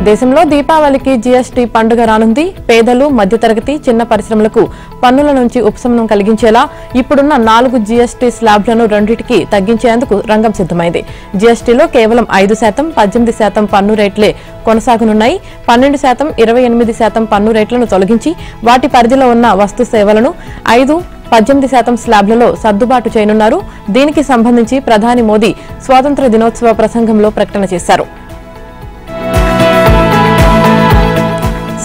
దేశంలో దీపావళికి జీఎస్టీ పండుగ రానుంది. పేదలు, మధ్యతరగతి, చిన్న పరిశ్రమలకు పన్నుల నుంచి ఉపశమనం కలిగించేలా ఇప్పుడున్న 4 జీఎస్టీ స్లాబ్లను రెండింటికి తగ్గించేందుకు రంగం సిద్ధమైంది. జీఎస్టీలో కేవలం 5%, 18% పన్ను రేట్లే కొనసాగనున్నాయి. 12%, 28% పన్ను రేట్లను తొలగించి వాటి పరిధిలో ఉన్న వస్తు సేవలను 5, 18% స్లాబ్లలో సర్దుబాటు చేయనున్నారు. దీనికి సంబంధించి ప్రధాని మోదీ స్వాతంత్ర్య దినోత్సవ ప్రసంగంలో ప్రకటన చేశారు.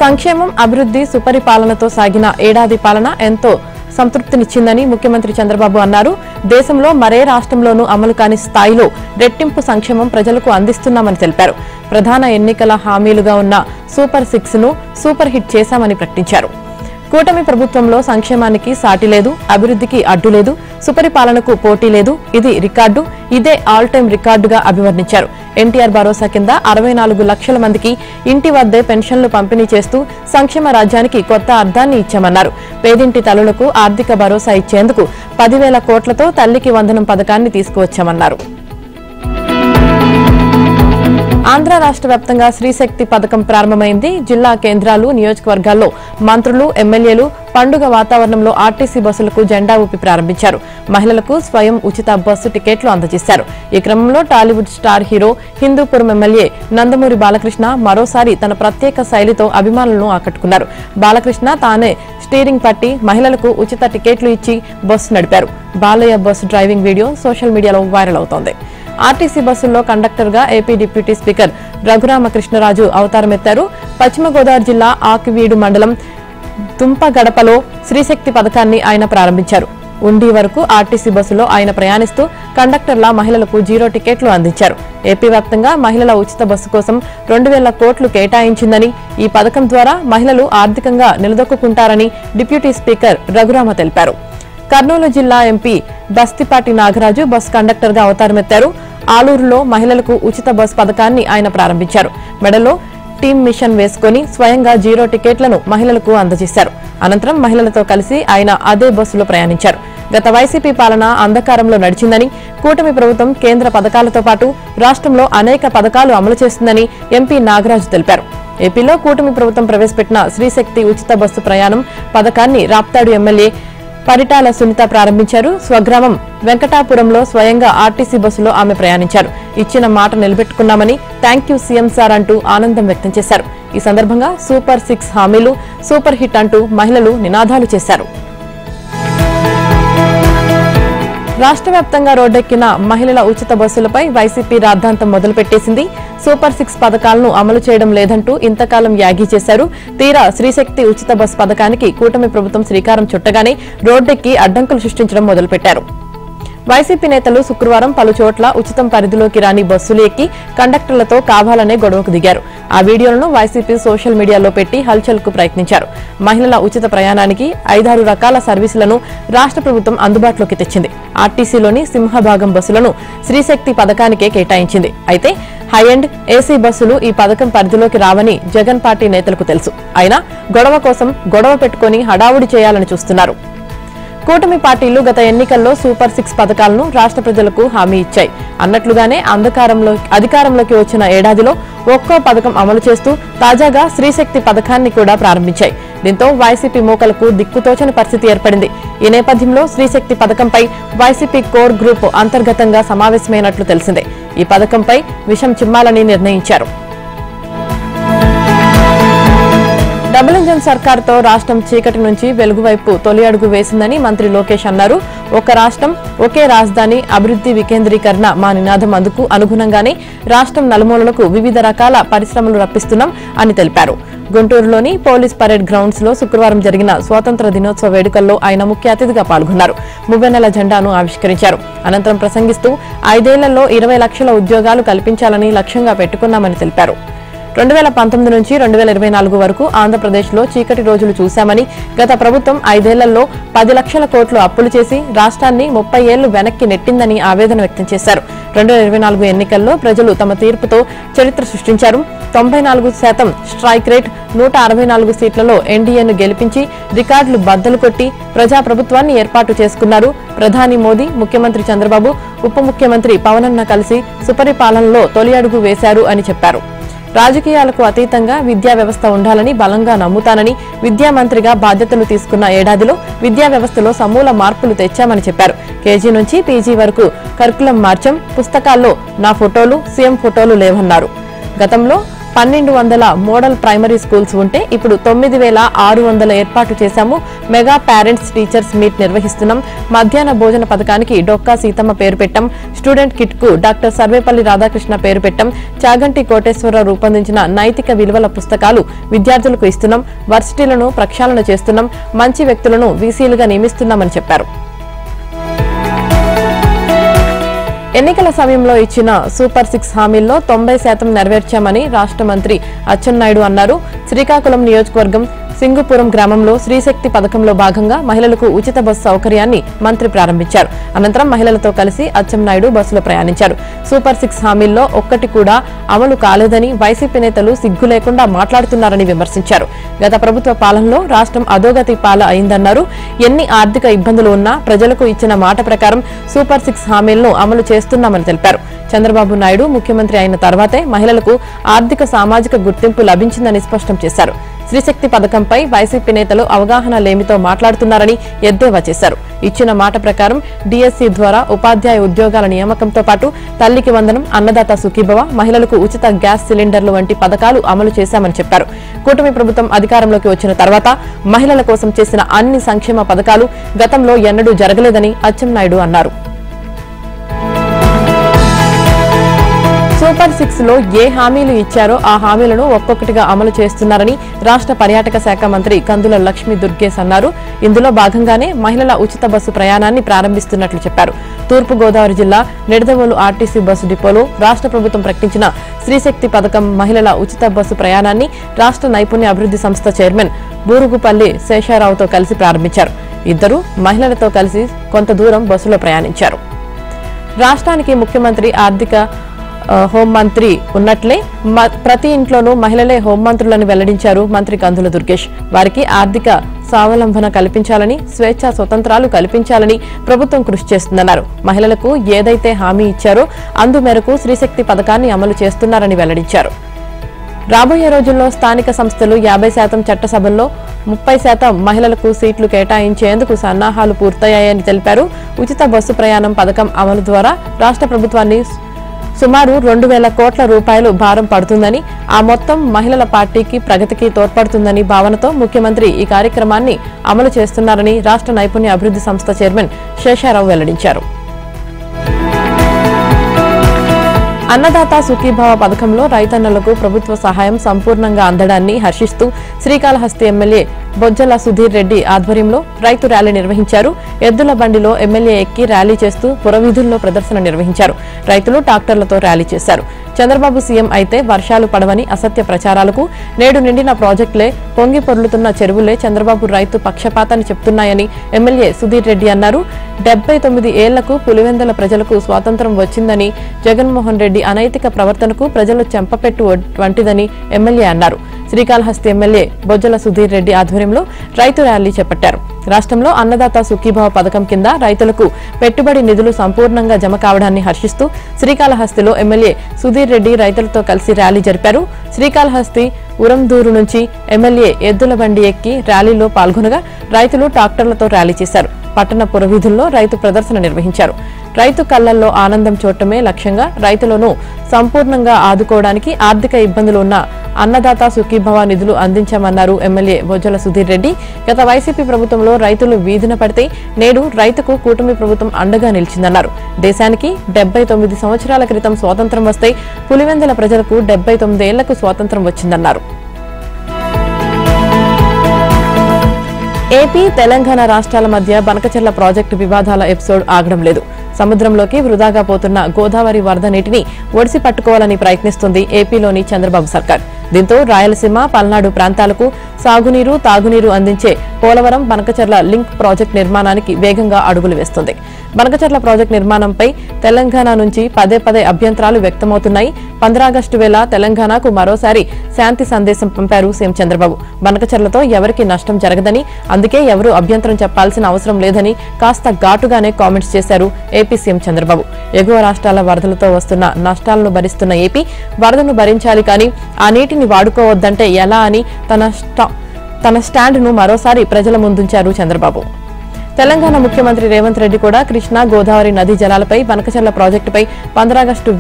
సంక్షేమం, అభివృద్ధి, సుపరిపాలనతో సాగిన ఏడాది పాలన ఎంతో సంతృప్తినిచ్చిందని ముఖ్యమంత్రి చంద్రబాబు అన్నారు. దేశంలో మరే రాష్ట్రంలోనూ అమలు కాని స్థాయిలో రెట్టింపు సంక్షేమం ప్రజలకు అందిస్తున్నామని తెలిపారు. ప్రధాన ఎన్నికల హామీలుగా ఉన్న సూపర్ 6ను సూపర్ హిట్ చేశామని ప్రకటించారు. కూటమి ప్రభుత్వంలో సంక్షేమానికి సాటి లేదు, అభివృద్ధికి అడ్డు లేదు, సుపరిపాలనకు పోటీ లేదు. ఇది రికార్డు, ఇదే ఆల్ టైం రికార్డుగా అభివర్ణించారు. ఎన్టీఆర్ భరోసా కింద 64 లక్షల మందికి ఇంటి వద్దే పెన్షన్లు పంపిణీ చేస్తూ సంక్షేమ రాజ్యానికి కొత్త అర్థాన్ని ఇచ్చామన్నారు. పేదింటి తల్లులకు ఆర్థిక భరోసా ఇచ్చేందుకు 10,000 కోట్లతో తల్లికి వందనం పథకాన్ని తీసుకువచ్చామన్నారు. ఆంధ్ర రాష్ట్ర వ్యాప్తంగా శ్రీశక్తి పథకం ప్రారంభమైంది. జిల్లా కేంద్రాలు, నియోజకవర్గాల్లో మంత్రులు, ఎమ్మెల్యేలు పండుగ వాతావరణంలో ఆర్టీసీ బస్సులకు జెండా ఊపి ప్రారంభించారు. మహిళలకు స్వయం ఉచిత బస్సు టికెట్లు అందజేశారు. ఈ క్రమంలో Tollywood star hero, Hindupur MLA Nandamuri Balakrishna మరోసారి తన ప్రత్యేక శైలితో అభిమానులను ఆకట్టుకున్నారు. బాలకృష్ణ తానే స్టీరింగ్ పట్టి మహిళలకు ఉచిత టికెట్లు ఇచ్చి బస్సు నడిపారు. Balayya bus driving video social మీడియాలో వైరల్ అవుతోంది. ఆర్టీసీ బస్సుల్లో కండక్టర్గా ఏపీ డిప్యూటీ స్పీకర్ రఘురామకృష్ణరాజు అవతారమెత్తారు. పశ్చిమ గోదావరి జిల్లా ఆకివీడు మండలం దుంపగడపలో శ్రీశక్తి పథకాన్ని ఆయన ప్రారంభించారు. ఉండి వరకు ఆర్టీసీ బస్సులో ఆయన ప్రయాణిస్తూ కండక్టర్ల మహిళలకు 0 టికెట్లు అందించారు. ఏపీ వ్యాప్తంగా మహిళల ఉచిత బస్సు కోసం 2,000 కోట్లు కేటాయించిందని, ఈ పథకం ద్వారా మహిళలు ఆర్థికంగా నిలదొక్కుంటారని డిప్యూటీ స్పీకర్ రఘురామ తెలిపారు. కర్నూలు జిల్లా ఎంపీ బస్తిపాటి నాగరాజు బస్ కండక్టర్గా అవతారమెత్తారు. ఆలూరులో మహిళలకు ఉచిత బస్ పథకాన్ని ఆయన ప్రారంభించారు. మెడలో టీమ్ మిషన్ వేసుకుని స్వయంగా 0 టికెట్లను మహిళలకు అందజేశారు. అనంతరం మహిళలతో కలిసి ఆయన అదే బస్సులో ప్రయాణించారు. గత వైసీపీ పాలన అంధకారంలో నడిచిందని, కూటమి ప్రభుత్వం కేంద్ర పథకాలతో పాటు రాష్ట్రంలో అనేక పథకాలు అమలు చేస్తుందని ఎంపీ నాగరాజు తెలిపారు. ఏపీలో కూటమి ప్రభుత్వం ప్రవేశపెట్టిన శ్రీశక్తి ఉచిత బస్సు ప్రయాణం పథకాన్ని రాప్తాడు ఎమ్మెల్యే పరిటాల సునీత ప్రారంభించారు. స్వగ్రామం వెంకటాపురంలో స్వయంగా ఆర్టీసీ బస్సులో ఆమె ప్రయాణించారు. ఇచ్చిన మాట నిలబెట్టుకున్నామని థ్యాంక్ యూ సీఎం సార్ అంటూ ఆనందం వ్యక్తం చేశారు. ఈ సందర్భంగా సూపర్ 6 హామీలు సూపర్ హిట్ అంటూ మహిళలు నినాదాలు చేశారు. రాష్ట్ర వ్యాప్తంగా రోడ్డెక్కిన మహిళల ఉచిత బస్సులపై వైసీపీ రాద్ధాంతం మొదలుపెట్టేసింది. సూపర్ 6 పథకాలను అమలు చేయడం లేదంటూ ఇంతకాలం యాగీ చేశారు. తీరా శ్రీశక్తి ఉచిత బస్సు పథకానికి కూటమి ప్రభుత్వం శ్రీకారం చుట్టగానే రోడ్డెక్కి అడ్డంకులు సృష్టించడం మొదలుపెట్టారు. వైసీపీ నేతలు శుక్రవారం పలు చోట్ల ఉచితం పరిధిలోకి రాని బస్సులు ఎక్కి కండక్టర్లతో కావాలనే గొడవకు దిగారు. ఆ వీడియోలను వైసీపీ సోషల్ మీడియాలో పెట్టి హల్చల్కు ప్రయత్నించారు. మహిళల ఉచిత ప్రయాణానికి 5-6 రకాల సర్వీసులను రాష్ట్ర ప్రభుత్వం అందుబాటులోకి తెచ్చింది. ఆర్టీసీలోని సింహభాగం బస్సులను శ్రీశక్తి పథకానికే కేటాయించింది. అయితే హై ఎండ్ ఏసీ బస్సులు ఈ పథకం పరిధిలోకి రావని జగన్ పార్టీ నేతలకు తెలుసు. అయినా గొడవ కోసం గొడవ పెట్టుకుని హడావుడి చేయాలని చూస్తున్నారు. కూటమి పార్టీలు గత ఎన్నికల్లో సూపర్ 6 పథకాలను రాష్ట్ర ప్రజలకు హామీ ఇచ్చాయి. అన్నట్లుగానే అధికారంలోకి వచ్చిన ఏడాదిలో ఒక్కో పథకం అమలు చేస్తూ తాజాగా శ్రీశక్తి పథకాన్ని కూడా ప్రారంభించాయి. దీంతో వైసీపీ మోకలకు దిక్కుతోచని పరిస్థితి ఏర్పడింది. ఈ నేపథ్యంలో శ్రీశక్తి పథకంపై వైసీపీ కోర్ గ్రూప్ అంతర్గతంగా సమావేశమైనట్లు తెలిసిందే. ఈ పథకంపై విషం చిమ్మాలని నిర్ణయించారు. డబుల్ ఇంజన్ సర్కార్తో రాష్ట్రం చీకటి నుంచి వెలుగు వైపు తొలి అడుగు వేసిందని మంత్రి లోకేష్ అన్నారు. ఒక రాష్ట్రం ఒకే రాజధాని, అభివృద్ధి వికేంద్రీకరణ మా నినాదం. అందుకు అనుగుణంగానే రాష్ట్రం నలుమూలలకు వివిధ రకాల పరిశ్రమలు రప్పిస్తున్నాం అని తెలిపారు. గుంటూరులోని పోలీస్ పరేడ్ గ్రౌండ్స్ లో శుక్రవారం జరిగిన స్వాతంత్ర దినోత్సవ వేడుకల్లో ఆయన ముఖ్య అతిథిగా పాల్గొన్నారు. మువ్వెన్నెల జెండాను ఆవిష్కరించారు. అనంతరం ప్రసంగిస్తూ 5 ఏళ్లలో 20 లక్షల ఉద్యోగాలు కల్పించాలని లక్ష్యంగా పెట్టుకున్నామని తెలిపారు. 2019 నుంచి 2024 వరకు ఆంధ్రప్రదేశ్లో చీకటి రోజులు చూశామని, గత ప్రభుత్వం 5 ఏళ్లలో 10 లక్షల కోట్లు అప్పులు చేసి రాష్ట్రాన్ని 30 ఏళ్లు వెనక్కి నెట్టిందని ఆవేదన వ్యక్తం చేశారు. 2024 ఎన్నికల్లో ప్రజలు తమ తీర్పుతో చరిత్ర సృష్టించారు. 94% స్ట్రైక్ రేట్, 164 సీట్లలో ఎన్డీఏను గెలిపించి రికార్డులు బద్దలు కొట్టి ప్రజాప్రభుత్వాన్ని ఏర్పాటు చేసుకున్నారు. ప్రధాని మోదీ, ముఖ్యమంత్రి చంద్రబాబు, ఉప ముఖ్యమంత్రి పవనన్న కలిసి సుపరిపాలనలో తొలి అడుగు వేశారు అని చెప్పారు. రాజకీయాలకు అతీతంగా విద్యా వ్యవస్థ ఉండాలని బలంగా నమ్ముతానని, విద్యా మంత్రిగా బాధ్యతలు తీసుకున్న ఏడాదిలో విద్యా వ్యవస్థలో సమూల మార్పులు తెచ్చామని చెప్పారు. కేజీ నుంచి పీజీ వరకు కరికులం మార్చాం. పుస్తకాల్లో నా ఫోటోలు, సీఎం ఫోటోలు లేవన్నారు. గతంలో 1200 మోడల్ ప్రైమరీ స్కూల్స్ ఉంటే ఇప్పుడు 9600 ఏర్పాటు చేశాము. మెగా పేరెంట్స్ టీచర్స్ మీట్ నిర్వహిస్తున్నాం. మధ్యాహ్న భోజన పథకానికి డొక్కా సీతమ్మ పేరు పెట్టాం. స్టూడెంట్ కిట్ కు డాక్టర్ సర్వేపల్లి రాధాకృష్ణ పేరు పెట్టాం. చాగంటి కోటేశ్వరరావు రూపొందించిన నైతిక విలువల పుస్తకాలు విద్యార్థులకు ఇస్తున్నాం. వర్సిటీలను ప్రక్షాళన చేస్తున్నాం. మంచి వ్యక్తులను వీసీలుగా నియమిస్తున్నామని చెప్పారు. ఎన్నికల సమయంలో ఇచ్చిన సూపర్ 6 హామీల్లో 90% నెరవేర్చామని రాష్ట్ర మంత్రి అచ్చెన్నాయుడు అన్నారు. శ్రీకాకుళం నియోజకవర్గం సింగుపురం గ్రామంలో శ్రీశక్తి పథకంలో భాగంగా మహిళలకు ఉచిత బస్సు సౌకర్యాన్ని మంత్రి ప్రారంభించారు. అనంతరం మహిళలతో కలిసి అచ్చెన్నాయుడు బస్సులో ప్రయాణించారు. సూపర్ 6 హామీల్లో ఒక్కటి కూడా అమలు కాలేదని వైసీపీ నేతలు సిగ్గు లేకుండా మాట్లాడుతున్నారని విమర్శించారు. గత ప్రభుత్వ పాలనలో రాష్ట్రం అధోగతి పాల అయిందన్నారు. ఎన్ని ఆర్థిక ఇబ్బందులు ఉన్నా ప్రజలకు ఇచ్చిన మాట ప్రకారం సూపర్ 6 హామీలను అమలు చేస్తున్నామని తెలిపారు. చంద్రబాబు నాయుడు ముఖ్యమంత్రి అయిన తర్వాతే మహిళలకు ఆర్థిక సామాజిక గుర్తింపు లభించిందని స్పష్టం చేశారు. శ్రీశక్తి పథకంపై వైసీపీ నేతలు అవగాహన లేమితో మాట్లాడుతున్నారని ఎద్దేవా చేశారు. ఇచ్చిన మాట ప్రకారం డీఎస్సీ ద్వారా ఉపాధ్యాయ ఉద్యోగాల నియామకంతో పాటు తల్లికి వందనం, అన్నదాత సుఖీభవ, మహిళలకు ఉచిత గ్యాస్ సిలిండర్లు వంటి పథకాలు అమలు చేశామని చెప్పారు. కూటమి ప్రభుత్వం అధికారంలోకి వచ్చిన తర్వాత మహిళల కోసం చేసిన అన్ని సంక్షేమ పథకాలు గతంలో ఎన్నడూ జరగలేదని అచ్చెన్నాయుడు అన్నారు. సూపర్ 6 లో ఏ హామీలు ఇచ్చారో ఆ హామీలను ఒక్కొక్కటిగా అమలు చేస్తున్నారని రాష్ట్ర పర్యాటక శాఖ మంత్రి కందుల లక్ష్మీ దుర్గేష్ అన్నారు. ఇందులో భాగంగానే మహిళల ఉచిత బస్సు ప్రయాణాన్ని ప్రారంభిస్తున్నట్లు చెప్పారు. తూర్పు గోదావరి జిల్లా నిడదవోలు ఆర్టీసీ బస్సు డిపోలో రాష్ట్ర ప్రభుత్వం ప్రకటించిన శ్రీశక్తి పథకం మహిళల ఉచిత బస్సు ప్రయాణాన్ని రాష్ట్ర నైపుణ్య అభివృద్ధి సంస్థ చైర్మన్ బూరుగుపల్లి శేషారావుతో కలిసి ప్రారంభించారు. ఇద్దరు మహిళలతో కలిసి కొంత దూరం బస్సులో ప్రయాణించారు. రాష్ట్రానికి ముఖ్యమంత్రి, ఆర్థిక హోంమంత్రి ఉన్నట్లే ప్రతి ఇంట్లోనూ మహిళలే హోంమంత్రులను వెల్లడించారు మంత్రి కందుల దుర్గేష్. వారికి ఆర్థిక స్వావలంబన కల్పించాలని, స్వేచ్ఛా స్వతంత్రాలు కల్పించాలని ప్రభుత్వం కృషి చేస్తుందన్నారు. మహిళలకు ఏదైతే హామీ ఇచ్చారో అందు మేరకు శ్రీశక్తి పథకాన్ని అమలు చేస్తున్నారని వెల్లడించారు. రాబోయే రోజుల్లో స్థానిక సంస్థలు 50% చట్టసభల్లో 30% మహిళలకు సీట్లు కేటాయించేందుకు సన్నాహాలు పూర్తయ్యాయని తెలిపారు. ఉచిత బస్సు ప్రయాణం పథకం అమలు ద్వారా రాష్ట్ర ప్రభుత్వాన్ని సుమారు 2000 కోట్ల రూపాయలు భారం పడుతుందని, ఆ మొత్తం మహిళల పార్టీకి ప్రగతికి తోడ్పడుతుందని భావనతో ముఖ్యమంత్రి ఈ కార్యక్రమాన్ని అమలు చేస్తున్నారని రాష్ట్ర నైపుణ్య అభివృద్ధి సంస్థ చైర్మన్ శేషారావు వెల్లడించారు. అన్నదాత సుఖీభవ పథకంలో రైతన్నలకు ప్రభుత్వ సహాయం సంపూర్ణంగా అందడాన్ని హర్షిస్తూ శ్రీకాళహస్తి ఎమ్మెల్యే బొజ్జల సుధీర్ రెడ్డి ఆధ్వర్యంలో రైతు ర్యాలీ నిర్వహించారు. ఎద్దుల బండిలో ఎమ్మెల్యే ఎక్కి ర్యాలీ చేస్తూ పురవీధుల్లో ప్రదర్శన నిర్వహించారు. రైతులు ట్రాక్టర్లతో ర్యాలీ చేశారు. చంద్రబాబు సీఎం అయితే వర్షాలు పడవని అసత్య ప్రచారాలకు, నేడు నిండిన ప్రాజెక్టులే, పొంగి పొర్లుతున్న చెరువులే చంద్రబాబు రైతు పక్షపాతాన్ని చెప్తున్నాయని ఎమ్మెల్యే సుధీర్ రెడ్డి అన్నారు. 79 ఏళ్లకు పులివెందుల ప్రజలకు స్వాతంత్ర్యం వచ్చిందని, జగన్మోహన్ రెడ్డి అనైతిక ప్రవర్తనకు ప్రజలు చెంపపెట్టు వంటిదని ఎమ్మెల్యే అన్నారు. శ్రీకాళహస్తి ఎమ్మెల్యే బొజ్జల సుధీర్ రెడ్డి ఆధ్వర్యంలో రైతు ర్యాలీ చేపట్టారు. రాష్ట్రంలో అన్నదాత సుఖీభవ పథకం కింద రైతులకు పెట్టుబడి నిధులు సంపూర్ణంగా జమ కావడాన్ని హర్షిస్తూ శ్రీకాళహస్తిలో ఎమ్మెల్యే సుధీర్ రెడ్డి రైతులతో కలిసి ర్యాలీ జరిపారు. శ్రీకాళహస్తి ఉరందూరు నుంచి ఎమ్మెల్యే ఎద్దుల బండి ఎక్కి ర్యాలీలో పాల్గొనగా రైతులు ట్రాక్టర్లతో ర్యాలీ చేశారు. పట్టణ పురవీధుల్లో రైతు ప్రదర్శన నిర్వహించారు. రైతు కళ్లల్లో ఆనందం చూడటమే లక్ష్యంగా రైతులను సంపూర్ణంగా ఆదుకోవడానికి ఆర్థిక ఇబ్బందులు ఉన్న అన్నదాత సుఖీభవ నిధులు అందించామన్నారు ఎమ్మెల్యే బొజ్జల సుధీర్ రెడ్డి. గత వైసీపీ ప్రభుత్వంలో రైతులు వీధిన పడితే నేడు రైతుకు కూటమి ప్రభుత్వం అండగా నిలిచిందన్నారు. దేశానికి 79 సంవత్సరాల క్రితం స్వాతంత్ర్యం వస్తే పులివెందుల ప్రజలకు 79 ఏళ్లకు స్వాతంత్ర్యం వచ్చిందన్నారు. ఏపీ, తెలంగాణ రాష్ట్రాల మధ్య బనకచెర్ల ప్రాజెక్టు వివాదాల ఎపిసోడ్ ఆగడం లేదు. సముద్రంలోకి వృధాగా పోతున్న గోదావరి వరద నీటిని ఒడిసి పట్టుకోవాలని ప్రయత్నిస్తుంది ఏపీలోని చంద్రబాబు సర్కార్. దీంతో రాయలసీమ, పల్నాడు ప్రాంతాలకు సాగునీరు, తాగునీరు అందించే పోలవరం బనకచర్ల లింక్ ప్రాజెక్టు నిర్మాణానికి వేగంగా అడుగులు వేస్తుంది. బనకచర్ల ప్రాజెక్టు నిర్మాణంపై తెలంగాణ నుంచి పదే అభ్యంతరాలు వ్యక్తమవుతున్నాయి. 15 ఆగస్టు వేళ తెలంగాణకు మరోసారి శాంతి సందేశం పంపారు సీఎం చంద్రబాబు. బనకచర్లతో ఎవరికీ నష్టం జరగదని, అందుకే ఎవరూ అభ్యంతరం చెప్పాల్సిన అవసరం లేదని కాస్త ఘాటుగానే కామెంట్స్ చేశారు ఏపీ సీఎం చంద్రబాబు. ఎగువ రాష్ట్రాల వరదలతో వస్తున్న నష్టాలను భరిస్తున్న ఏపీ వరదను భరించాలి కానీ ఆ నీటిని వాడుకోవద్దంటే ఎలా అని తన స్టాండ్ను మరోసారి ప్రజల ముందుంచారు చంద్రబాబు. తెలంగాణ ముఖ్యమంత్రి రేవంత్ రెడ్డి కూడా కృష్ణా, గోదావరి నదీ జలాలపై బనకచర్ల ప్రాజెక్టుపై 15 ఆగస్టు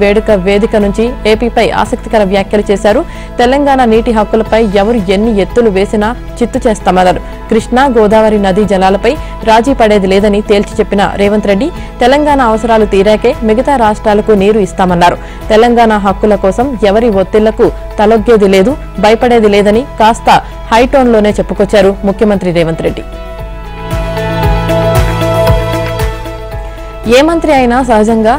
వేదిక నుంచి ఏపీపై ఆసక్తికర వ్యాఖ్యలు చేశారు. తెలంగాణ నీటి హక్కులపై ఎవరు ఎన్ని ఎత్తులు వేసినా చిత్తు చేస్తామన్నారు. కృష్ణా, గోదావరి నదీ జలాలపై రాజీ పడేది లేదని తేల్చి చెప్పిన రేవంత్ రెడ్డి తెలంగాణ అవసరాలు తీరాకే మిగతా రాష్ట్రాలకు నీరు ఇస్తామన్నారు. తెలంగాణ హక్కుల కోసం ఎవరి ఒత్తిళ్లకు తలొగ్గేది లేదు, భయపడేది లేదని కాస్త హైటోన్లోనే చెప్పుకొచ్చారు ముఖ్యమంత్రి రేవంత్ రెడ్డి. ఏ మంత్రి అయినా సహజంగా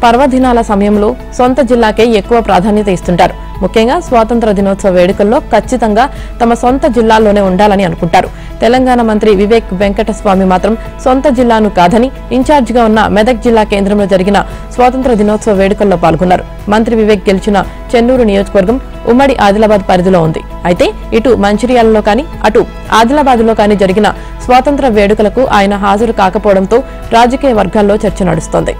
పర్వదినాల సమయంలో సొంత జిల్లాకే ఎక్కువ ప్రాధాన్యత ఇస్తుంటారు. ముఖ్యంగా స్వాతంత్ర దినోత్సవ వేడుకల్లో ఖచ్చితంగా తమ సొంత జిల్లాల్లోనే ఉండాలని అనుకుంటారు. తెలంగాణ మంత్రి వివేక్ వెంకటస్వామి మాత్రం సొంత జిల్లాను కాదని ఇన్ఛార్జిగా ఉన్న మెదక్ జిల్లా కేంద్రంలో జరిగిన స్వాతంత్ర దినోత్సవ వేడుకల్లో పాల్గొన్నారు. మంత్రి వివేక్ గెలిచిన చెన్నూరు నియోజకవర్గం ఉమ్మడి ఆదిలాబాద్ పరిధిలో ఉంది. అయితే ఇటు మంచిర్యాలలో కానీ అటు ఆదిలాబాద్లో కానీ జరిగిన స్వాతంత్ర వేడుకలకు ఆయన హాజరు కాకపోవడంతో రాజకీయ వర్గాల్లో చర్చ నడుస్తోంది.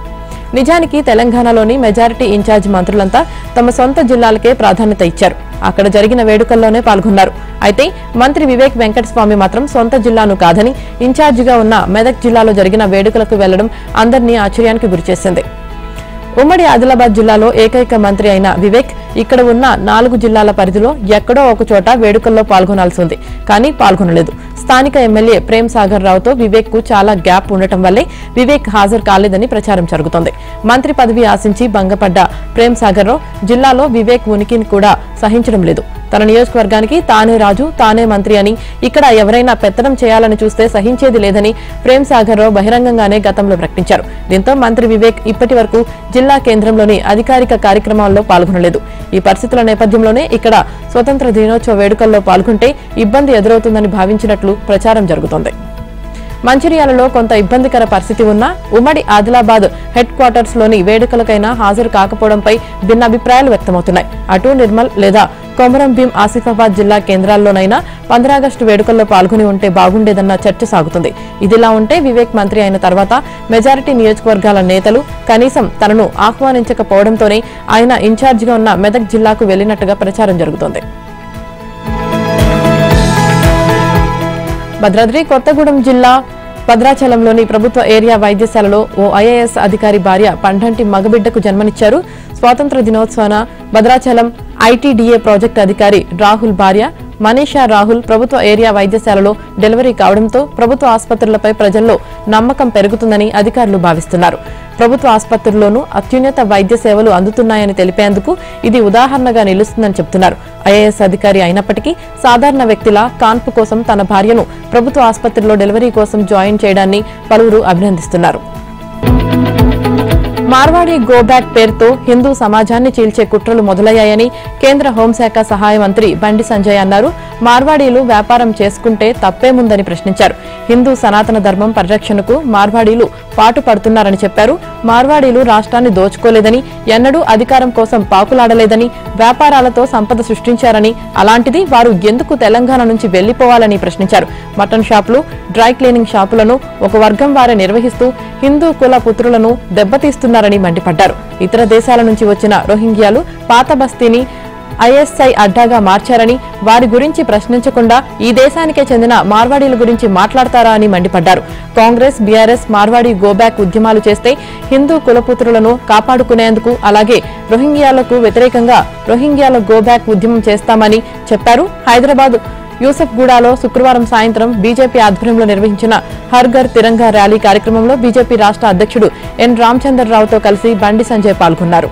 నిజానికి తెలంగాణలోని మెజారిటీ ఇన్ఛార్జ్ మంత్రులంతా తమ సొంత జిల్లాలకే ప్రాధాన్యత ఇచ్చారు. అక్కడ జరిగిన వేడుకల్లోనే పాల్గొన్నారు. అయితే మంత్రి వివేక్ వెంకటస్వామి మాత్రం సొంత జిల్లాను కాదని ఇన్ఛార్జిగా ఉన్న మెదక్ జిల్లాలో జరిగిన వేడుకలకు వెళ్లడం అందరినీ ఆశ్చర్యానికి గురిచేసింది. ఉమ్మడి ఆదిలాబాద్ జిల్లాలో ఏకైక మంత్రి అయిన వివేక్ ఇక్కడ ఉన్న 4 జిల్లాల పరిధిలో ఎక్కడో ఒక చోట వేడుకల్లో పాల్గొనాల్సి ఉంది, కానీ పాల్గొనలేదు. స్థానిక ఎమ్మెల్యే ప్రేమ్ సాగర్ రావుతో వివేక్ కు చాలా గ్యాప్ ఉండటం వల్లే వివేక్ హాజరు కాలేదని ప్రచారం జరుగుతోంది. మంత్రి పదవి ఆశించి భంగపడ్డ ప్రేమ్ సాగర్ రావు జిల్లాలో వివేక్ ఉనికిని కూడా సహించడం లేదు. తన నియోజకవర్గానికి తానే రాజు, తానే మంత్రి అని, ఇక్కడ ఎవరైనా పెత్తనం చేయాలని చూస్తే సహించేది లేదని ప్రేమ్ సాగర్ రావు బహిరంగంగానే గతంలో ప్రకటించారు. దీంతో మంత్రి వివేక్ ఇప్పటి వరకు జిల్లా కేంద్రంలోని అధికారిక కార్యక్రమాల్లో పాల్గొనలేదు. ఈ పరిస్థితుల నేపథ్యంలోనే ఇక్కడ స్వతంత్ర దినోత్సవ వేడుకల్లో పాల్గొంటే ఇబ్బంది ఎదురవుతుందని భావించినట్లు ప్రచారం జరుగుతోంది. మంచిర్యాలలో కొంత ఇబ్బందికర పరిస్థితి ఉన్నా ఉమ్మడి ఆదిలాబాద్ హెడ్ క్వార్టర్స్ లోని వేడుకలకైనా హాజరు కాకపోవడంపై భిన్నాభిప్రాయాలు వ్యక్తమవుతున్నాయి. అటు నిర్మల్ లేదా కొమరం భీం ఆసిఫాబాద్ జిల్లా కేంద్రాల్లోనైనా 15 ఆగస్టు వేడుకల్లో పాల్గొని ఉంటే బాగుండేదన్న చర్చ సాగుతుంది. ఇదిలా ఉంటే వివేక్ మంత్రి అయిన తర్వాత మెజారిటీ నియోజకవర్గాల నేతలు కనీసం తనను ఆహ్వానించకపోవడంతోనే ఆయన ఇన్ఛార్జిగా ఉన్న మెదక్ జిల్లాకు వెళ్లినట్టుగా ప్రచారం జరుగుతోంది. భద్రాద్రి కొత్తగూడెం జిల్లా భద్రాచలంలోని ప్రభుత్వ ఏరియా వైద్యశాలలో ఓ ఐఏఎస్ అధికారి భార్య పండంటి మగబిడ్డకు జన్మనిచ్చారు. స్వాతంత్ర దినోత్సవాన భద్రాచలం ఐటీడీఏ ప్రాజెక్టు అధికారి రాహుల్ భార్య మనీషా రాహుల్ ప్రభుత్వ ఏరియా వైద్యశాలలో డెలివరీ కావడంతో ప్రభుత్వ ఆసుపత్రులపై ప్రజల్లో నమ్మకం పెరుగుతుందని అధికారులు భావిస్తున్నారు. ప్రభుత్వ ఆసుపత్రుల్లోనూ అత్యున్నత వైద్య సేవలు అందుతున్నాయని తెలిపేందుకు ఇది ఉదాహరణగా నిలుస్తుందని చెబుతున్నారు. ఐఏఎస్ అధికారి అయినప్పటికీ సాధారణ వ్యక్తిలా కాన్పు కోసం తన భార్యను ప్రభుత్వ ఆసుపత్రిలో డెలివరీ కోసం జాయిన్ చేయడాన్ని పలువురు అభినందిస్తున్నారు. మార్వాడి గో బ్యాక్ పేరుతో హిందూ సమాజాన్ని చీల్చే కుట్రలు మొదలయ్యాయని కేంద్ర హోంశాఖ సహాయ మంత్రి బండి సంజయ్ అన్నారు. మార్వాడీలు వ్యాపారం చేసుకుంటే తప్పేముందని ప్రశ్నించారు. హిందూ సనాతన ధర్మం పరిరక్షణకు మార్వాడీలు పాటుపడుతున్నారని చెప్పారు. మార్వాడీలు రాష్ట్రాన్ని దోచుకోలేదని, ఎన్నడూ అధికారం కోసం పాకులాడలేదని, వ్యాపారాలతో సంపద సృష్టించారని, అలాంటిది వారు ఎందుకు తెలంగాణ నుంచి వెళ్లిపోవాలని ప్రశ్నించారు. మటన్ షాపులు, డ్రై క్లీనింగ్ షాపులను ఒక వర్గం వారే నిర్వహిస్తూ హిందూ కుల పుత్రులను దెబ్బతీస్తున్నారని మండిపడ్డారు. ఇతర దేశాల నుంచి వచ్చిన రోహింగ్యాలు పాత బస్తీని ఐఎస్ఐ అడ్డాగా మార్చారని, వారి గురించి ప్రశ్నించకుండా ఈ దేశానికే చెందిన మార్వాడీల గురించి మాట్లాడతారా అని మండిపడ్డారు. కాంగ్రెస్, బీఆర్ఎస్ మార్వాడీ గోబ్యాక్ ఉద్యమాలు చేస్తే హిందూ కులపుత్రులను కాపాడుకునేందుకు, అలాగే రోహింగ్యాలకు వ్యతిరేకంగా రోహింగ్యాల గోబ్యాక్ ఉద్యమం చేస్తామని చెప్పారు. హైదరాబాద్ యూసఫ్గూడలో శుక్రవారం సాయంత్రం బీజేపీ ఆధ్వర్యంలో నిర్వహించిన హర్ ఘర్ తిరంగా ర్యాలీ కార్యక్రమంలో బీజేపీ రాష్ట్ర అధ్యక్షుడు ఎన్ రామచంద్రరావుతో కలిసి బండి సంజయ్ పాల్గొన్నారు.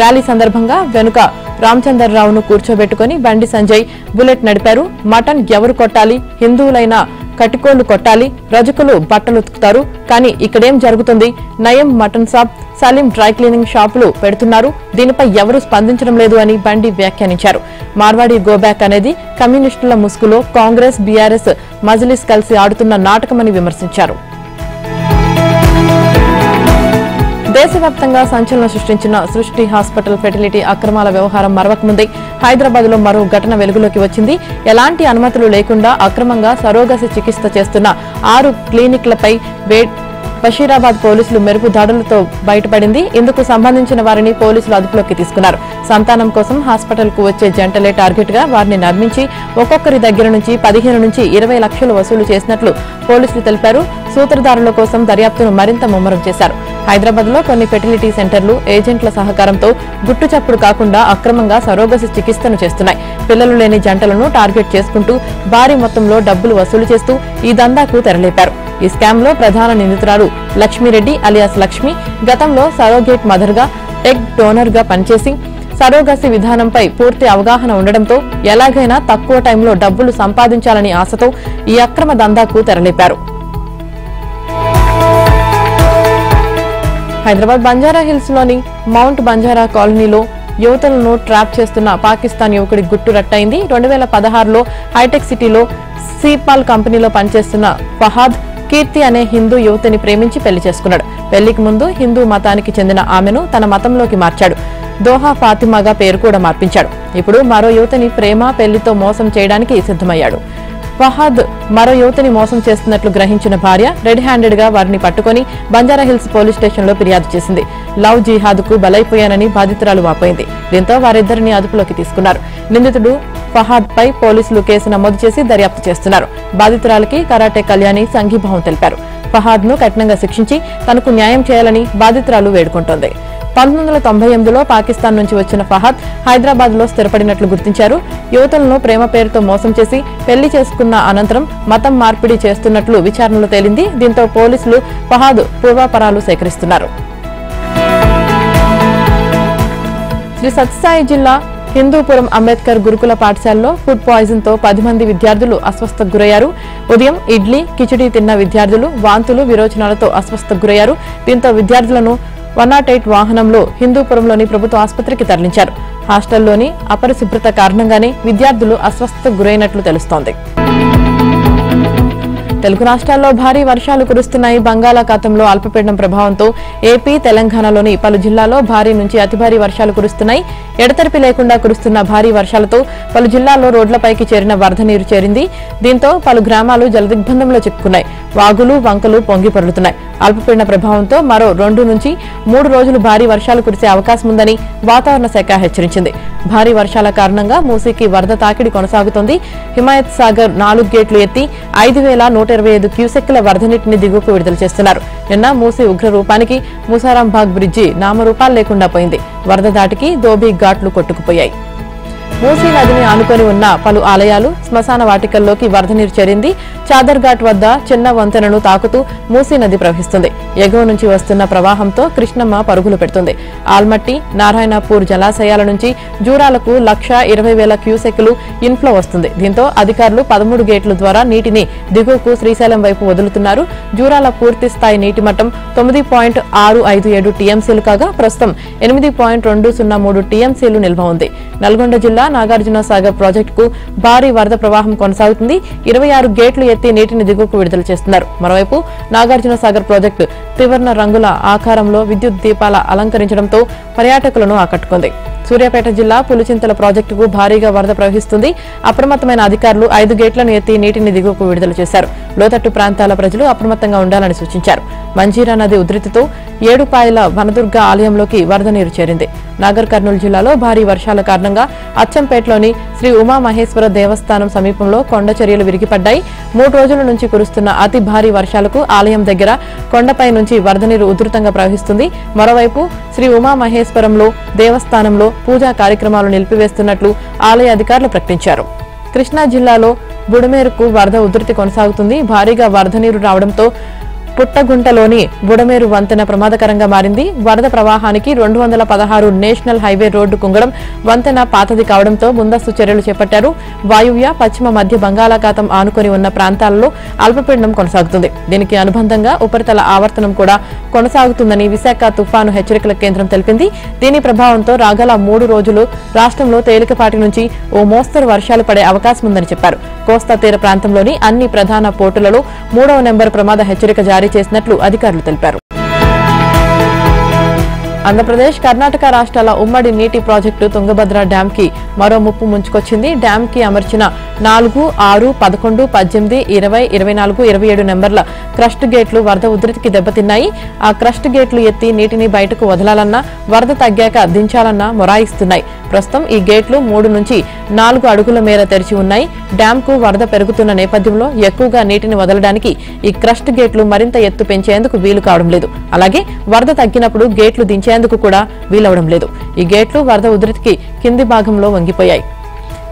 ర్యాలీ సందర్భంగా వెనుక రామచంద్రరావును కూర్చోబెట్టుకుని బండి సంజయ్ బుల్లెట్ నడిపారు. మటన్ ఎవరు కొట్టాలి? హిందువులైన కటికోళ్లు కొట్టాలి, రజకులు బట్టలు ఉతుకుతారు, కానీ ఇక్కడేం జరుగుతుంది? నయం మటన్ సాబ్ సలీం డ్రై క్లీనింగ్ షాపులు పెడుతున్నారు, దీనిపై ఎవరూ స్పందించడం లేదు అని బండి వ్యాఖ్యానించారు. మార్వాడి గోబ్యాక్ అనేది కమ్యూనిస్టుల ముసుగులో కాంగ్రెస్, బీఆర్ఎస్, మజ్లిస్ కలిసి ఆడుతున్న నాటకమని విమర్శించారు. దేశవ్యాప్తంగా సంచలనం సృష్టించిన సృష్టి హాస్పిటల్ ఫెర్టిలిటీ అక్రమాల వ్యవహారం మరవకముందే హైదరాబాద్ లో మరో ఘటన వెలుగులోకి వచ్చింది. ఎలాంటి అనుమతులు లేకుండా అక్రమంగా సరోగసి చికిత్స చేస్తున్న 6 క్లినిక్లపై బషీరాబాద్ పోలీసులు మెరుపు దాడులతో బయటపడింది. ఇందుకు సంబంధించిన వారిని పోలీసులు అదుపులోకి తీసుకున్నారు. సంతానం కోసం హాస్పిటల్ కు వచ్చే జంటలే టార్గెట్ గా వారిని నమ్మించి ఒక్కొక్కరి దగ్గర నుంచి 15 నుంచి 20 లక్షలు వసూలు చేసినట్లు పోలీసులు తెలిపారు. సూత్రధారుల కోసం దర్యాప్తును మరింత ముమ్మరం చేశారు. హైదరాబాద్ లో కొన్ని ఫెర్టిలిటీ సెంటర్లు ఏజెంట్ల సహకారంతో గుట్టుచప్పుడు కాకుండా అక్రమంగా సరోగసి చికిత్సను చేస్తున్నాయి. పిల్లలు లేని జంటలను టార్గెట్ చేసుకుంటూ భారీ మొత్తంలో డబ్బులు వసూలు చేస్తూ ఈ దందాకు తెరలేపారు. ఈ స్కామ్ లో ప్రధాన నిందితురాలు లక్ష్మీరెడ్డి అలియాస్ లక్ష్మి గతంలో సరోగేట్ మదర్ గా, ఎగ్ డోనర్ గా పనిచేసి సరోగసి విధానంపై పూర్తి అవగాహన ఉండడంతో ఎలాగైనా తక్కువ టైంలో డబ్బులు సంపాదించాలని ఆశతో ఈ అక్రమ దందాకు తెరలేపారు. హైదరాబాద్ బంజారాహిల్స్ లోని మౌంట్ బంజారా కాలనీలో యువతులను ట్రాప్ చేస్తున్న పాకిస్తాన్ యువకుడి గుట్టు రట్టయింది. 2016లో హైటెక్ సిటీలో సీపాల్ కంపెనీలో పనిచేస్తున్న ఫహాద్ కీర్తి అనే హిందూ యువతిని ప్రేమించి పెళ్లి చేసుకున్నాడు. పెళ్లికి ముందు హిందూ మతానికి చెందిన ఆమెను తన మతంలోకి మార్చాడు. దోహా ఫాతిమాగా పేరు కూడా మార్పించాడు. ఇప్పుడు మరో యువతిని ప్రేమ, పెళ్లితో మోసం చేయడానికి సిద్ధమయ్యాడు. ఫహాద్ మరో యువతిని మోసం చేస్తున్నట్లు గ్రహించిన భార్య రెడ్ హ్యాండెడ్ గా వారిని పట్టుకుని బంజారాహిల్స్ పోలీస్ స్టేషన్ లో ఫిర్యాదు చేసింది. లవ్ జిహాద్ కు బలైపోయానని బాధితురాలు వాపోయింది. దీంతో వారిద్దరిని అదుపులోకి తీసుకున్నారు. నిందితుడు ఫహాద్ పై పోలీసులు కేసు నమోదు చేసి దర్యాప్తు చేస్తున్నారు. బాధితురాలికి కరాటే కళ్యాణి సంఘీభావం తెలిపారు. ఫహాద్ ను కఠినంగా శిక్షించి తనకు న్యాయం చేయాలని బాధితురాలు వేడుకుంటోంది. 1998లో పాకిస్తాన్ నుంచి వచ్చిన ఫహాద్ హైదరాబాద్ లో స్థిరపడినట్లు గుర్తించారు. యువతులను ప్రేమ పేరుతో మోసం చేసి పెళ్లి చేసుకున్న అనంతరం మతం మార్పిడి చేస్తున్నట్లు విచారణలో తేలింది. దీంతో పోలీసులు ఫహాద్ పూర్వాపరాలు సేకరిస్తున్నారు. శ్రీ సత్యసాయి జిల్లా హిందూపురం అంబేద్కర్ గురుకుల పాఠశాలలో ఫుడ్ పాయిజన్ తో 10 మంది విద్యార్థులు అస్వస్థకు గురయ్యారు. ఉదయం ఇడ్లీ, కిచిడి తిన్న విద్యార్థులు వాంతులు, విరోచనాలతో అస్వస్థకు గురయ్యారు. దీంతో విద్యార్థులను 108 వాహనంలో హిందూపురంలోని ప్రభుత్వ ఆసుపత్రికి తరలించారు. హాస్టల్లోని అపరిశుభ్రత కారణంగానే విద్యార్థులు అస్వస్థకు గురైనట్లు తెలుస్తోంది. తెలుగు రాష్ట్రాల్లో భారీ వర్షాలు కురుస్తున్నాయి. బంగాళాఖాతంలో అల్పపీడనం ప్రభావంతో ఏపీ, తెలంగాణలోని పలు జిల్లాల్లో భారీ నుంచి అతి భారీ వర్షాలు కురుస్తున్నాయి. ఎడతెరిపి లేకుండా కురుస్తున్న భారీ వర్షాలతో పలు జిల్లాల్లో రోడ్లపైకి చేరిన వరద నీరు చేరింది. దీంతో పలు గ్రామాలు జలదిగ్బంధంలో చిక్కుకున్నాయి. వాగులు, వంకలు పొంగి పొర్లుతున్నాయి. అల్పపీడన ప్రభావంతో మరో 2 నుంచి 3 రోజులు భారీ వర్షాలు కురిసే అవకాశం ఉందని వాతావరణ శాఖ హెచ్చరించింది. భారీ వర్షాల కారణంగా మూసీకి వరద తాకిడి కొనసాగుతోంది. హిమాయత్ సాగర్ 4 గేట్లు ఎత్తి 5125 క్యూసెక్కుల వరద నీటిని దిగువకు విడుదల చేస్తున్నారు. నిన్న మూసీ ఉగ్ర రూపానికి మూసారాంబాగ్ బ్రిడ్జి నామరూపాలు లేకుండా పోయింది. వరద దాటికి దోబీ ఘాట్లు కొట్టుకుపోయాయి. మూసీ నదిని ఆనుకొని ఉన్న పలు ఆలయాలు, శ్మశాన వాటికల్లోకి వరద నీరు చేరింది. చాదర్ ఘాట్ వద్ద చిన్న వంతెనను తాకుతూ మూసీ నది ప్రవహిస్తుంది. ఎగువ నుంచి వస్తున్న ప్రవాహంతో కృష్ణమ్మ పరుగులు పెడుతుంది. ఆల్మట్టి, నారాయణపూర్ జలాశయాల నుంచి జూరాలకు 1,20,000 క్యూసెక్కులు ఇన్ఫ్లో వస్తుంది. దీంతో అధికారులు 13 గేట్ల ద్వారా నీటిని దిగువకు శ్రీశైలం వైపు వదులుతున్నారు. జూరాల పూర్తి స్థాయి నీటి మట్టం 9.657 టీఎంసీలు కాగా ప్రస్తుతం 8.203 టీఎంసీలు నిల్వ ఉంది. నల్గొండ జిల్లా నాగార్జున సాగర్ ప్రాజెక్టుకు భారీ వరద ప్రవాహం కొనసాగుతుంది. 26 గేట్లు ఎత్తి నీటిని దిగువకు విడుదల చేస్తున్నారు. మరోవైపు నాగార్జున సాగర్ ప్రాజెక్టు త్రివర్ణ రంగుల ఆకారంలో విద్యుత్ దీపాల అలంకరించడంతో పర్యాటకులను ఆకట్టుకుంది. సూర్యాపేట జిల్లా పులిచింతల ప్రాజెక్టుకు భారీగా వరద ప్రవహిస్తుంది. అప్రమత్తమైన అధికారులు 5 గేట్లను ఎత్తి నీటిని దిగువకు విడుదల చేశారు. లోతట్టు ప్రాంతాల ప్రజలు అప్రమత్తంగా ఉండాలని సూచించారు. మంజీరా నది ఉధృతితో ఏడుపాయల వనదుర్గ ఆలయంలోకి వరద నీరు చేరింది. నాగర్ కర్నూలు జిల్లాలో భారీ వర్షాల కారణంగా అచ్చంపేటలోని శ్రీ ఉమామహేశ్వర దేవస్థానం సమీపంలో కొండ చర్యలు విరిగిపడ్డాయి. 3 రోజుల నుంచి కురుస్తున్న అతి భారీ వర్షాలకు ఆలయం దగ్గర కొండపై నుంచి వరద నీరు ఉధృతంగా ప్రవహిస్తుంది. మరోవైపు శ్రీ ఉమామహేశ్వరంలో దేవస్థానంలో పూజా కార్యక్రమాలు నిలిపివేస్తున్నట్లు ఆలయ అధికారులు ప్రకటించారు. కృష్ణా జిల్లాలో బుడమేరుకు వరద ఉధృతి కొనసాగుతుంది. భారీగా వరద నీరు రావడంతో పుట్టగుంటలోని బుడమేరు వంతెన ప్రమాదకరంగా మారింది. వరద ప్రవాహానికి 216 నేషనల్ హైవే రోడ్డు కుంగడం, వంతెన పాతది కావడంతో ముందస్తు చర్యలు చేపట్టారు. వాయువ్య పశ్చిమ మధ్య బంగాళాఖాతం ఆనుకొని ఉన్న ప్రాంతాలలో అల్పపీడనం కొనసాగుతుంది. దీనికి అనుబంధంగా ఉపరితల ఆవర్తనం కూడా కొనసాగుతుందని విశాఖ తుఫాను హెచ్చరికల కేంద్రం తెలిపింది. దీని ప్రభావంతో రాగల 3 రోజులు రాష్ట్రంలో తేలికపాటి నుంచి ఓ మోస్తరు వర్షాలు పడే అవకాశం ఉందని చెప్పారు. కోస్తా తీర ప్రాంతంలోని అన్ని ప్రధాన పోర్టులలో 3వ నెంబర్ ప్రమాద హెచ్చరిక జారీ చేసినట్లు అధికారులు తెలిపారు. ఆంధ్రప్రదేశ్, కర్ణాటక రాష్ట్రాల ఉమ్మడి నీటి ప్రాజెక్టు తుంగభద్ర డ్యాం కి మరో ముప్పు ముంచుకొచ్చింది. డ్యాం కి అమర్చిన 4, 6, 11, 18, 20, 24, 27 నెంబర్ల క్రస్ట్ గేట్లు వరద ఉధృతికి దెబ్బతిన్నాయి. ఆ క్రస్ట్ గేట్లు ఎత్తి నీటిని బయటకు వదలాలన్నా, వరద తగ్గాక దించాలన్నా మొరాయిస్తున్నాయి. ప్రస్తుతం ఈ గేట్లు 3 నుంచి 4 అడుగుల మేర తెరిచి ఉన్నాయి. డ్యాం కు వరద పెరుగుతున్న నేపథ్యంలో ఎక్కువగా నీటిని వదలడానికి ఈ క్రస్ట్ గేట్లు మరింత ఎత్తు పెంచేందుకు వీలు కావడం లేదు. అలాగే వరద తగ్గినప్పుడు గేట్లు దించేందుకు కూడా వీలవడం లేదు. ఈ గేట్లు వరద ఉధృతికి కింది భాగంలో వంగిపోయాయి.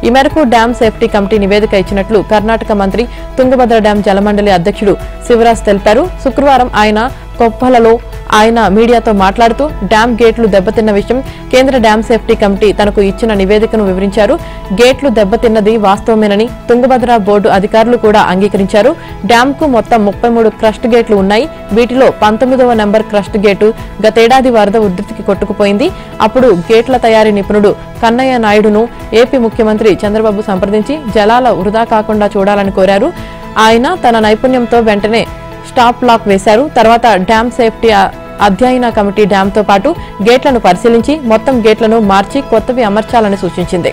ఈ మేరకు డ్యాం సేఫ్టీ కమిటీ నివేదిక ఇచ్చినట్లు కర్ణాటక మంత్రి, తుంగభద్ర డ్యాం జలమండలి అధ్యక్షుడు శివరాజ్ తెలిపారు. శుక్రవారం ఆయన కొప్పలలో ఆయన మీడియాతో మాట్లాడుతూ డ్యాం గేట్లు దెబ్బతిన్న విషయం కేంద్ర డ్యాం సేఫ్టీ కమిటీ తనకు ఇచ్చిన నివేదికను వివరించారు. గేట్లు దెబ్బతిన్నది వాస్తవమేనని తుంగభద్ర బోర్డు అధికారులు కూడా అంగీకరించారు. డ్యాంకు మొత్తం 33 క్రస్ట్ గేట్లు ఉన్నాయి. వీటిలో 19వ నెంబర్ క్రస్ట్ గేటు గతేడాది వరద ఉధృతికి కొట్టుకుపోయింది. అప్పుడు గేట్ల తయారీ నిపుణుడు కన్నయ్య నాయుడును ఏపీ ముఖ్యమంత్రి చంద్రబాబు సంప్రదించి జలాల వృధా కాకుండా చూడాలని కోరారు. ఆయన తన నైపుణ్యంతో వెంటనే స్టాప్ లాక్ వేశారు. తర్వాత డ్యాం సేఫ్టీ అధ్యయన కమిటీ డ్యాంతో పాటు గేట్లను పరిశీలించి మొత్తం గేట్లను మార్చి కొత్తవి అమర్చాలని సూచించింది.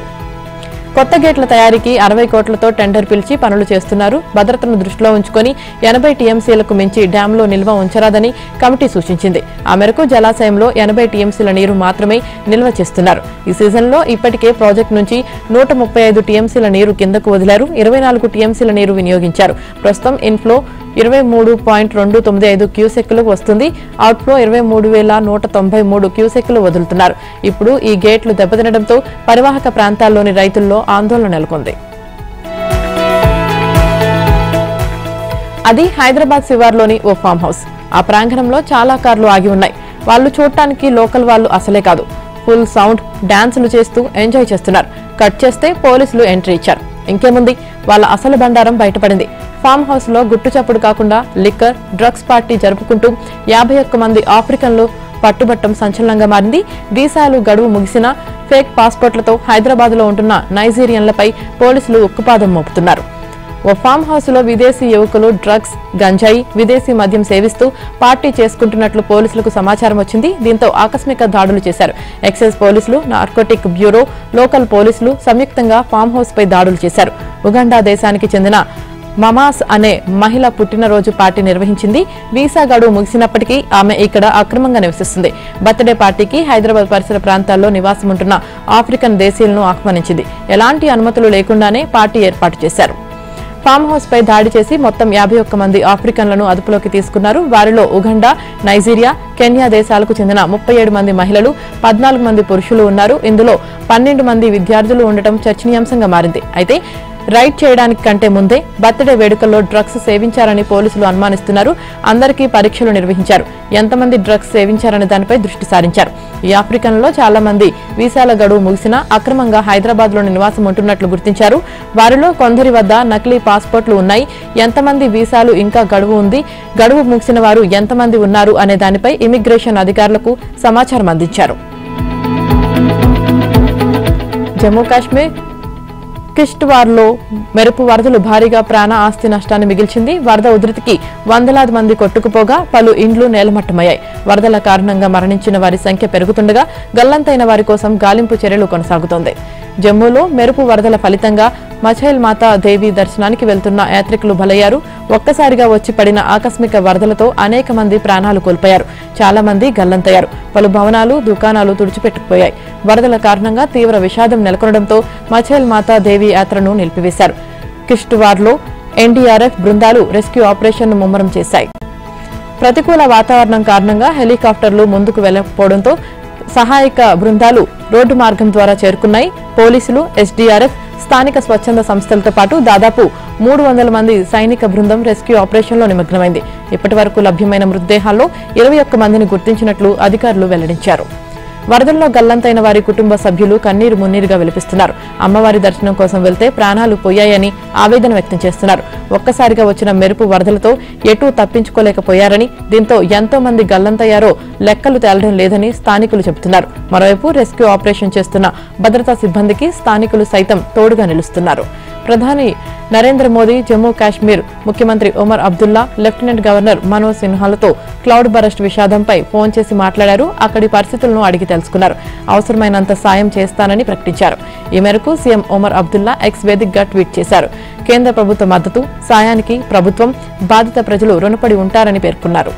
కొత్త గేట్ల తయారీకి 60 కోట్లతో టెండర్ పిలిచి పనులు చేస్తున్నారు. భద్రతను దృష్టిలో ఉంచుకొని 80 టీఎంసీలకు మించి డ్యాంలో నిల్వ ఉంచరాదని కమిటీ సూచించింది. ఆ మేరకు జలాశయంలో 80 టీఎంసీల నీరు మాత్రమే నిల్వ చేస్తున్నారు. ఈ సీజన్లో ఇప్పటికే ప్రాజెక్టు నుంచి 135 టీఎంసీల నీరు కిందకు వదిలారు. 24 టీఎంసీల నీరు వినియోగించారు. ప్రస్తుతం ఇన్ఫ్లో 23.295 క్యూసెక్కులు వస్తుంది. అవుట్ఫ్లో 23,193 క్యూసెక్కులు వదులుతున్నారు. ఇప్పుడు ఈ గేట్లు దెబ్బతినడంతో పరివాహక ప్రాంతాల్లోని రైతుల్లో ఆందోళన నెలకొంది. అది హైదరాబాద్ శివార్లోని ఓ ఫామ్ హౌస్. ఆ ప్రాంగణంలో చాలా కార్లు ఆగి ఉన్నాయి. వాళ్లు చూడటానికి లోకల్ వాళ్లు అసలే కాదు. ఫుల్ సౌండ్ డాన్సులు చేస్తూ ఎంజాయ్ చేస్తున్నారు. కట్ చేస్తే పోలీసులు ఎంట్రీ ఇచ్చారు. ఇంకేముంది, వాళ్ళ అసలు బండారం బయటపడింది. ఫామ్ హౌస్ లో గుట్టుచప్పుడు కాకుండా లిక్కర్, డ్రగ్స్ పార్టీ జరుపుకుంటూ 51 మంది ఆఫ్రికన్లు పట్టుబట్టం సంచలనంగా మారింది. వీసాలు గడువు ముగిసినా ఫేక్ పాస్పోర్ట్లతో హైదరాబాద్ లో ఉంటున్న నైజీరియన్లపై పోలీసులు ఉక్కుపాదం మోపుతున్నారు. ఓ ఫామ్ హౌస్ లో విదేశీ యువకులు డ్రగ్స్, గంజాయి, విదేశీ మద్యం సేవిస్తూ పార్టీ చేసుకుంటున్నట్లు పోలీసులకు సమాచారం వచ్చింది. దీంతో ఆకస్మిక దాడులు చేశారు. ఎక్సైజ్ పోలీసులు, నార్కోటిక్ బ్యూరో, లోకల్ పోలీసులు సంయుక్తంగా ఫామ్ హౌస్ పై దాడులు చేశారు. ఉగాండా దేశానికి చెందిన మమాస్ అనే మహిళ పుట్టినరోజు పార్టీ నిర్వహించింది. వీసా గడువు ముగిసినప్పటికీ ఆమె ఇక్కడ అక్రమంగా నివసిస్తుంది. బర్త్డే పార్టీకి హైదరాబాద్ పరిసర ప్రాంతాల్లో నివాసం ఉంటున్న ఆఫ్రికన్ దేశీయులను ఆహ్వానించింది. ఎలాంటి అనుమతులు లేకుండానే పార్టీ ఏర్పాటు చేశారు. ఫామ్ హౌస్ పై దాడి చేసి మొత్తం 51 మంది ఆఫ్రికన్లను అదుపులోకి తీసుకున్నారు. వారిలో ఉగాండా, నైజీరియా, కెన్యా దేశాలకు చెందిన 37 మంది మహిళలు, 14 మంది పురుషులు ఉన్నారు. ఇందులో 12 మంది విద్యార్థులు ఉండటం చర్చనీయాంశంగా మారింది. అయితే రైడ్ చేయడానికి కంటే ముందే బర్త్డే వేడుకల్లో డ్రగ్స్ సేవించారని పోలీసులు అనుమానిస్తున్నారు. అందరికీ పరీక్షలు నిర్వహించారు. ఎంతమంది డ్రగ్స్ సేవించారనే దానిపై దృష్టి సారించారు. ఈ ఆఫ్రికన్లో చాలా మంది వీసాల గడువు ముగిసినా అక్రమంగా హైదరాబాద్ లోని నివాసం ఉంటున్నట్లు గుర్తించారు. వారిలో కొందరి వద్ద నకిలీ పాస్పోర్ట్లు ఉన్నాయి. ఎంతమంది వీసాలు ఇంకా గడువు ఉంది, గడువు ముగిసిన వారు ఎంతమంది ఉన్నారు అనే దానిపై ఇమిగ్రేషన్ అధికారులకు సమాచారం అందించారు. జమ్మూ కాశ్మీర్ కిష్ట్వార్లో మెరుపు వరదలు భారీగా ప్రాణ ఆస్తి నష్టాన్ని మిగిల్చింది. వరద ఉధృతికి వందలాది మంది కొట్టుకుపోగా పలు ఇండ్లు నేలమట్టమయ్యాయి. వరదల కారణంగా మరణించిన వారి సంఖ్య పెరుగుతుండగా గల్లంతైన వారి కోసం గాలింపు చర్యలు కొనసాగుతోంది. జమ్మూలో మెరుపు వరదల ఫలితంగా మఛైల్ మాతా దేవి దర్శనానికి వెళ్తున్న యాత్రికులు బలయ్యారు. ఒక్కసారిగా వచ్చి పడిన ఆకస్మిక వరదలతో అనేక మంది ప్రాణాలు కోల్పోయారు. చాలా మంది గల్లంతయ్యారు. పలు భవనాలు, దుకాణాలు తుడిచిపెట్టుకుపోయాయి. వరదల కారణంగా తీవ్ర విషాదం నెలకొనడంతో మఛైల్ మాతా దేవి యాత్రను నిలిపివేశారు. కిష్ట్వార్లో ఎన్డీఆర్ఎఫ్ బృందాలు రెస్క్యూ ఆపరేషన్ను ముమ్మరం చేశాయి. ప్రతికూల వాతావరణం కారణంగా హెలికాప్టర్లు ముందుకు వెళ్లకపోవడంతో సహాయక బృందాలు రోడ్డు మార్గం ద్వారా చేరుకున్నాయి. పోలీసులు, ఎస్డీఆర్ఎఫ్, స్థానిక స్వచ్ఛంద సంస్థలతో పాటు దాదాపు 300 మంది సైనిక బృందం రెస్క్యూ ఆపరేషన్లో నిమగ్నమైంది. ఇప్పటి వరకు లభ్యమైన మృతదేహాల్లో 21 మందిని గుర్తించినట్లు అధికారులు వెల్లడించారు. వరదల్లో గల్లంతైన వారి కుటుంబ సభ్యులు కన్నీరు మున్నీరుగా విలపిస్తున్నారు. అమ్మవారి దర్శనం కోసం వెళ్తే ప్రాణాలు పోయాయని ఆవేదన వ్యక్తం చేస్తున్నారు. ఒక్కసారిగా వచ్చిన మెరుపు వరదలతో ఎటూ తప్పించుకోలేకపోయారని, దీంతో ఎంతో మంది గల్లంతయ్యారో లెక్కలు తేలడం లేదని స్థానికులు చెబుతున్నారు. మరోవైపు రెస్క్యూ ఆపరేషన్ చేస్తున్న భద్రతా సిబ్బందికి స్థానికులు సైతం తోడుగా నిలుస్తున్నారు. ప్రధాని నరేంద్ర మోదీ జమ్మూ కాశ్మీర్ ముఖ్యమంత్రి ఒమర్ అబ్దుల్లా, లెఫ్టినెంట్ గవర్నర్ మనోజ్ సిన్హాలతో క్లౌడ్ బరస్ట్ విషాదంపై ఫోన్ చేసి మాట్లాడారు. అక్కడి పరిస్థితులను అడిగి తెలుసుకున్నారు. అవసరమైనంత సాయం చేస్తానని ప్రకటించారు. ఈ మేరకు సీఎం ఒమర్ అబ్దుల్లా ఎక్స్ వేదికగా ట్వీట్ చేశారు. కేంద్ర ప్రభుత్వ మద్దతు, సాయానికి ప్రభుత్వం, బాధిత ప్రజలు రుణపడి ఉంటారని పేర్కొన్నారు.